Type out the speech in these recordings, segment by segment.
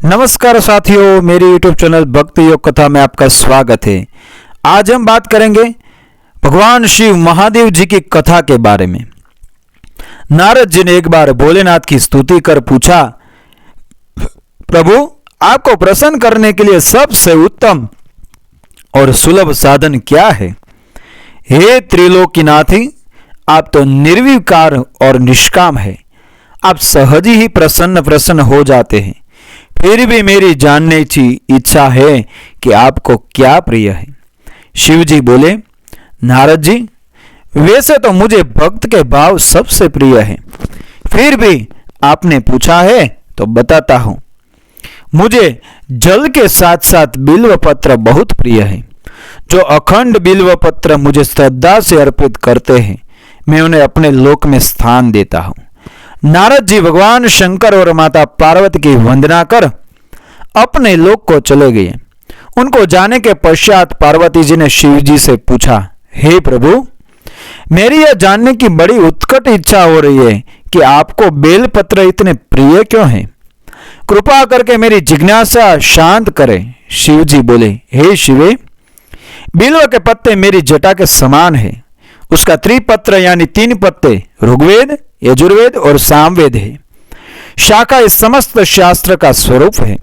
नमस्कार साथियों, मेरी YouTube चैनल भक्ति योग कथा में आपका स्वागत है। आज हम बात करेंगे भगवान शिव महादेव जी की कथा के बारे में। नारद जी ने एक बार भोलेनाथ की स्तुति कर पूछा, प्रभु आपको प्रसन्न करने के लिए सबसे उत्तम और सुलभ साधन क्या है? हे त्रिलोकीनाथी, आप तो निर्विकार और निष्काम है। आप सहज ही प्रसन्न हो जाते हैं। फिर भी मेरी जानने की इच्छा है कि आपको क्या प्रिय है। शिव जी बोले, नारद जी, वैसे तो मुझे भक्त के भाव सबसे प्रिय है, फिर भी आपने पूछा है तो बताता हूं। मुझे जल के साथ साथ बिल्व पत्र बहुत प्रिय है। जो अखंड बिल्व पत्र मुझे श्रद्धा से अर्पित करते हैं, मैं उन्हें अपने लोक में स्थान देता हूं। नारद जी भगवान शंकर और माता पार्वती की वंदना कर अपने लोक को चले गए। उनको जाने के पश्चात पार्वती जी ने शिव जी से पूछा, हे प्रभु, मेरी यह जानने की बड़ी उत्कट इच्छा हो रही है कि आपको बेलपत्र इतने प्रिय क्यों हैं? कृपा करके मेरी जिज्ञासा शांत करें। शिव जी बोले, हे शिवे, बिल्व के पत्ते मेरी जटा के समान है। उसका त्रिपत्र यानी 3 पत्ते ऋग्वेद, यजुर्वेद और सामवेद है। शाखा इस समस्त शास्त्र का स्वरूप है।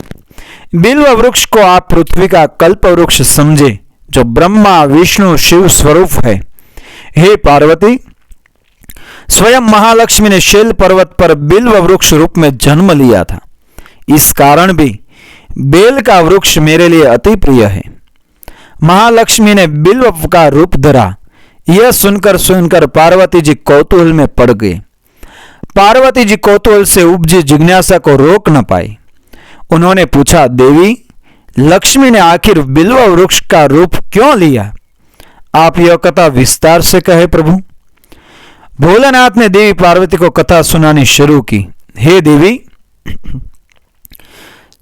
बिल्व वृक्ष को आप पृथ्वी का कल्प वृक्ष समझे, जो ब्रह्मा विष्णु शिव स्वरूप है। हे पार्वती, स्वयं महालक्ष्मी ने शैल पर्वत पर बिल्व वृक्ष रूप में जन्म लिया था। इस कारण भी बेल का वृक्ष मेरे लिए अति प्रिय है। महालक्ष्मी ने बिल्व का रूप धरा। यह सुनकर पार्वती जी कौतूहल में पड़ गए। पार्वती जी कौतूहल से उपजी जिज्ञासा को रोक न पाई। उन्होंने पूछा, देवी, लक्ष्मी ने आखिर बिल्व वृक्ष का रूप क्यों लिया? आप यह कथा विस्तार से कहे प्रभु। भोलेनाथ ने देवी पार्वती को कथा सुनानी शुरू की। हे देवी,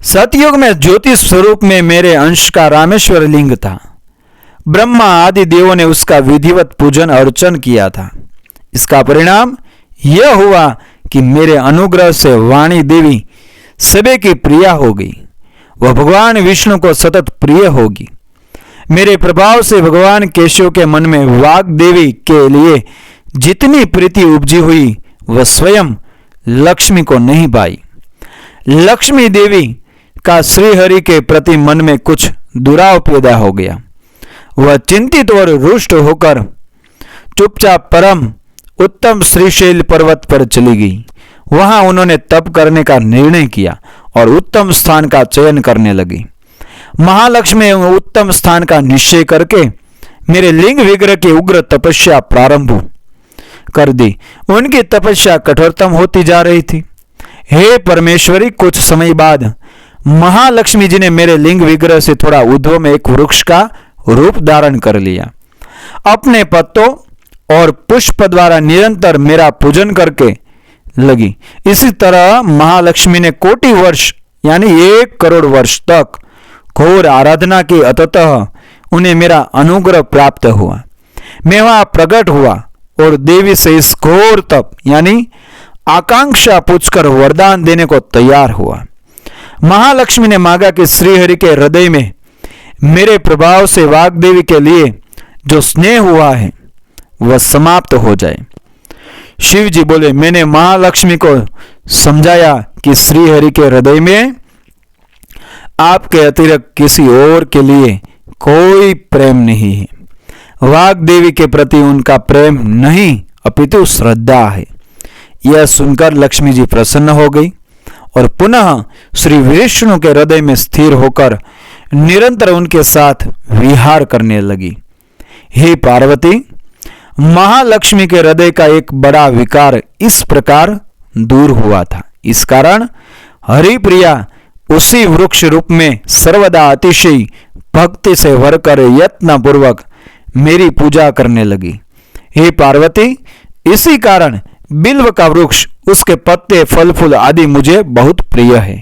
सतयुग में ज्योतिष स्वरूप में मेरे अंश का रामेश्वर लिंग था। ब्रह्मा आदि देवों ने उसका विधिवत पूजन अर्चन किया था। इसका परिणाम यह हुआ कि मेरे अनुग्रह से वाणी देवी सभी की प्रिया हो गई। वह भगवान विष्णु को सतत प्रिय होगी। मेरे प्रभाव से भगवान केशव के मन में वाग देवी के लिए जितनी प्रीति उपजी हुई, वह स्वयं लक्ष्मी को नहीं पाई। लक्ष्मी देवी का श्रीहरि के प्रति मन में कुछ दुराव पैदा हो गया। वह चिंतित और रुष्ट होकर चुपचाप परम उत्तम श्रीशैल पर्वत पर चली गई। वहां उन्होंने तप करने का निर्णय किया और उत्तम स्थान का चयन करने लगी। महालक्ष्मी उत्तम स्थान का निश्चय करके मेरे लिंग विग्रह की उग्र तपस्या प्रारंभ कर दी। उनकी तपस्या कठोरतम होती जा रही थी। हे परमेश्वरी, कुछ समय बाद महालक्ष्मी जी ने मेरे लिंग विग्रह से थोड़ा ऊर्ध्व में एक वृक्ष का रूप धारण कर लिया। अपने पत्तों और पुष्प द्वारा निरंतर मेरा पूजन करके लगी। इसी तरह महालक्ष्मी ने कोटि वर्ष यानी 1 करोड़ वर्ष तक घोर आराधना की। अतः उन्हें मेरा अनुग्रह प्राप्त हुआ। मैं वहां प्रकट हुआ और देवी से इस घोर तप यानी आकांक्षा पूछकर वरदान देने को तैयार हुआ। महालक्ष्मी ने मांगा कि श्रीहरि के हृदय में मेरे प्रभाव से वाग्देवी के लिए जो स्नेह हुआ है वह समाप्त हो जाए। शिव जी बोले, मैंने महालक्ष्मी को समझाया कि श्रीहरि के हृदय में आपके अतिरिक्त किसी और के लिए कोई प्रेम नहीं है। वाग्देवी के प्रति उनका प्रेम नहीं अपितु श्रद्धा है। यह सुनकर लक्ष्मी जी प्रसन्न हो गई और पुनः श्री विष्णु के हृदय में स्थिर होकर निरंतर उनके साथ विहार करने लगी। हे पार्वती, महालक्ष्मी के हृदय का एक बड़ा विकार इस प्रकार दूर हुआ था। इस कारण हरिप्रिया उसी वृक्ष रूप में सर्वदा अतिशय भक्ति से भरकर यत्न पूर्वक मेरी पूजा करने लगी। हे पार्वती, इसी कारण बिल्व का वृक्ष, उसके पत्ते, फल फूल आदि मुझे बहुत प्रिय है।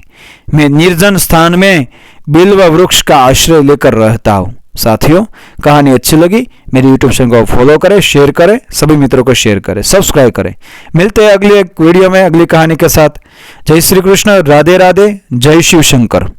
मैं निर्जन स्थान में बिल्व वृक्ष का आश्रय लेकर रहता हूँ। साथियों, कहानी अच्छी लगी मेरी यूट्यूब चैनल को फॉलो करें, शेयर करें, सभी मित्रों को शेयर करें, सब्सक्राइब करें। मिलते हैं अगली एक वीडियो में अगली कहानी के साथ। जय श्री कृष्ण, राधे राधे, जय शिव शंकर।